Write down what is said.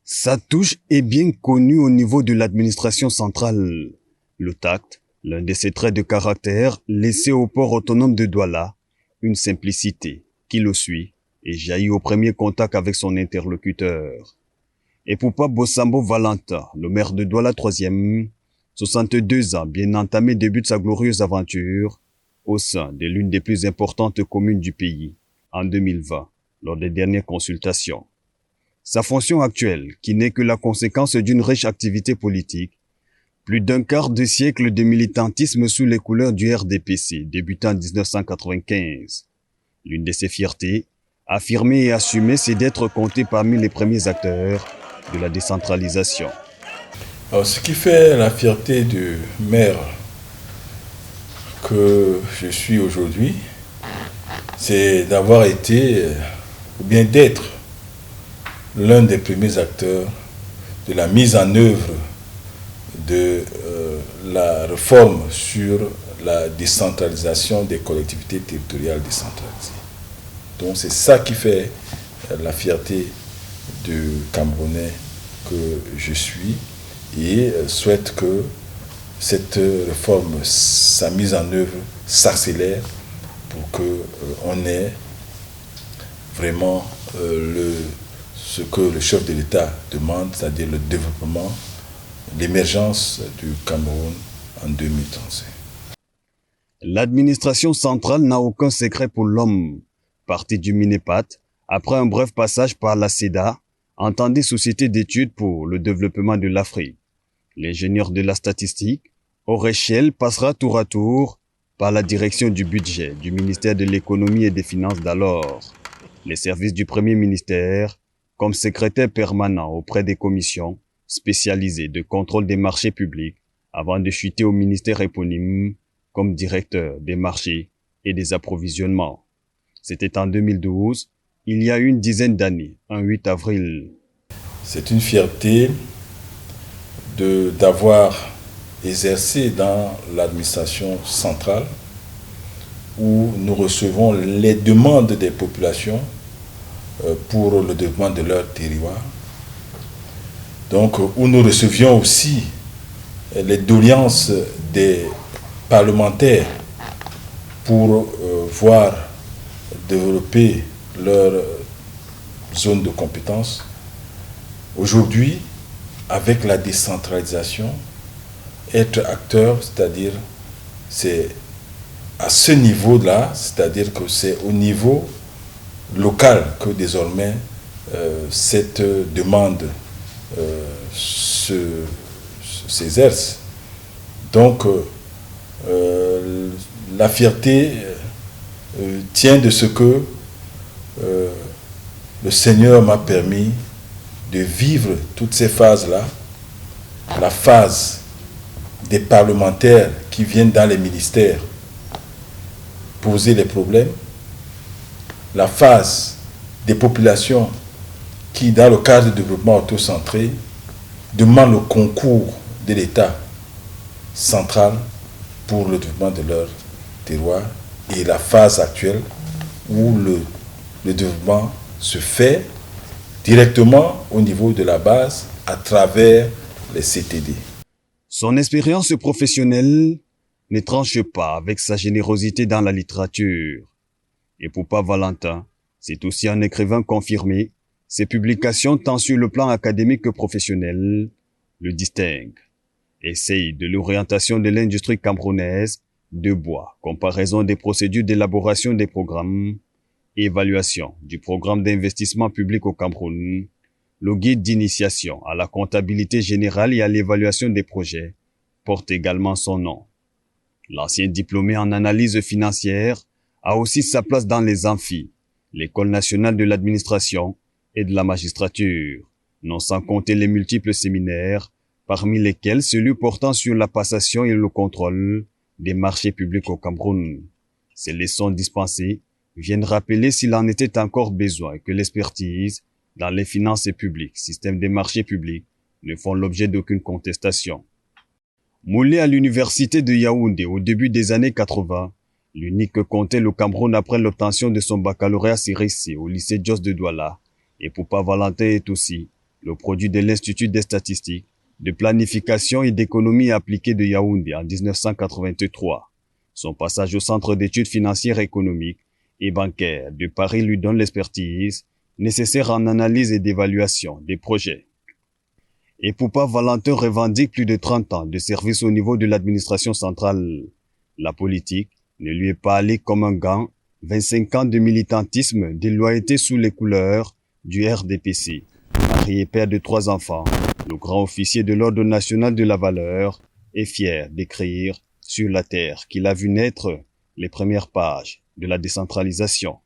Sa touche est bien connue au niveau de l'administration centrale. Le tact, l'un de ses traits de caractère laissés au port autonome de Douala, une simplicité qui le suit et jaillit au premier contact avec son interlocuteur. Et Poupa Bossambo Valentin, le maire de Douala 3e, 62 ans, bien entamé, débute sa glorieuse aventure au sein de l'une des plus importantes communes du pays en 2020, lors des dernières consultations. Sa fonction actuelle, qui n'est que la conséquence d'une riche activité politique, plus d'un quart de siècle de militantisme sous les couleurs du RDPC, débutant en 1995. L'une de ses fiertés, affirmée et assumée, c'est d'être compté parmi les premiers acteurs de la décentralisation. Alors, ce qui fait la fierté du maire que je suis aujourd'hui, c'est d'avoir été, ou bien d'être, l'un des premiers acteurs de la mise en œuvre de la réforme sur la décentralisation des collectivités territoriales décentralisées. Donc c'est ça qui fait la fierté du Camerounais que je suis et souhaite que cette réforme, sa mise en œuvre s'accélère pour qu'on ait vraiment ce que le chef de l'État demande, c'est-à-dire le développement, l'émergence du Cameroun en 2035. L'administration centrale n'a aucun secret pour l'homme. Parti du Minepat, après un bref passage par la SEDA, entendez Société d'études pour le développement de l'Afrique. L'ingénieur de la statistique, Oréchel, passera tour à tour par la direction du budget du ministère de l'économie et des finances d'alors, les services du premier ministère, comme secrétaire permanent auprès des commissions spécialisées de contrôle des marchés publics, avant de chuter au ministère éponyme comme directeur des marchés et des approvisionnements. C'était en 2012, il y a une dizaine d'années, un 8 avril. C'est une fierté d'avoir exercé dans l'administration centrale où nous recevons les demandes des populations pour le développement de leur territoire. Donc, où nous recevions aussi les doléances des parlementaires pour voir développer leur zone de compétence. Aujourd'hui, avec la décentralisation, être acteur, c'est-à-dire, c'est à ce niveau-là, c'est-à-dire que c'est au niveau local que désormais cette demande s'exerce. Donc la fierté tient de ce que le Seigneur m'a permis de vivre toutes ces phases-là, la phase des parlementaires qui viennent dans les ministères poser les problèmes, la phase des populations qui, dans le cadre du développement autocentré, demandent le concours de l'État central pour le développement de leur terroir, et la phase actuelle où le développement se fait directement au niveau de la base à travers les CTD. Son expérience professionnelle ne tranche pas avec sa générosité dans la littérature. Et Poupa Valentin, c'est aussi un écrivain confirmé. Ses publications, tant sur le plan académique que professionnel, le distinguent. Essaye de l'orientation de l'industrie camerounaise de bois, comparaison des procédures d'élaboration des programmes, évaluation du programme d'investissement public au Cameroun, le guide d'initiation à la comptabilité générale et à l'évaluation des projets porte également son nom. L'ancien diplômé en analyse financière a aussi sa place dans les amphis, l'École nationale de l'administration et de la magistrature, non sans compter les multiples séminaires, parmi lesquels celui portant sur la passation et le contrôle des marchés publics au Cameroun. Ces leçons dispensées viennent rappeler s'il en était encore besoin que l'expertise dans les finances publiques, système des marchés publics, ne font l'objet d'aucune contestation. Moulé à l'université de Yaoundé au début des années 80, l'unique que comptait le Cameroun après l'obtention de son baccalauréat CRC au lycée Jos de Douala, et Poupa Valentin est aussi le produit de l'Institut des statistiques, de planification et d'économie appliquée de Yaoundé en 1983. Son passage au Centre d'études financières économiques et bancaires de Paris lui donne l'expertise nécessaire en analyse et d'évaluation des projets. Epoupa Valentin revendique plus de 30 ans de service au niveau de l'administration centrale. La politique ne lui est pas allée comme un gant, 25 ans de militantisme, de loyauté sous les couleurs du RDPC. Marié et père de 3 enfants, le grand officier de l'Ordre national de la valeur est fier d'écrire sur la terre qu'il a vu naître les premières pages de la décentralisation.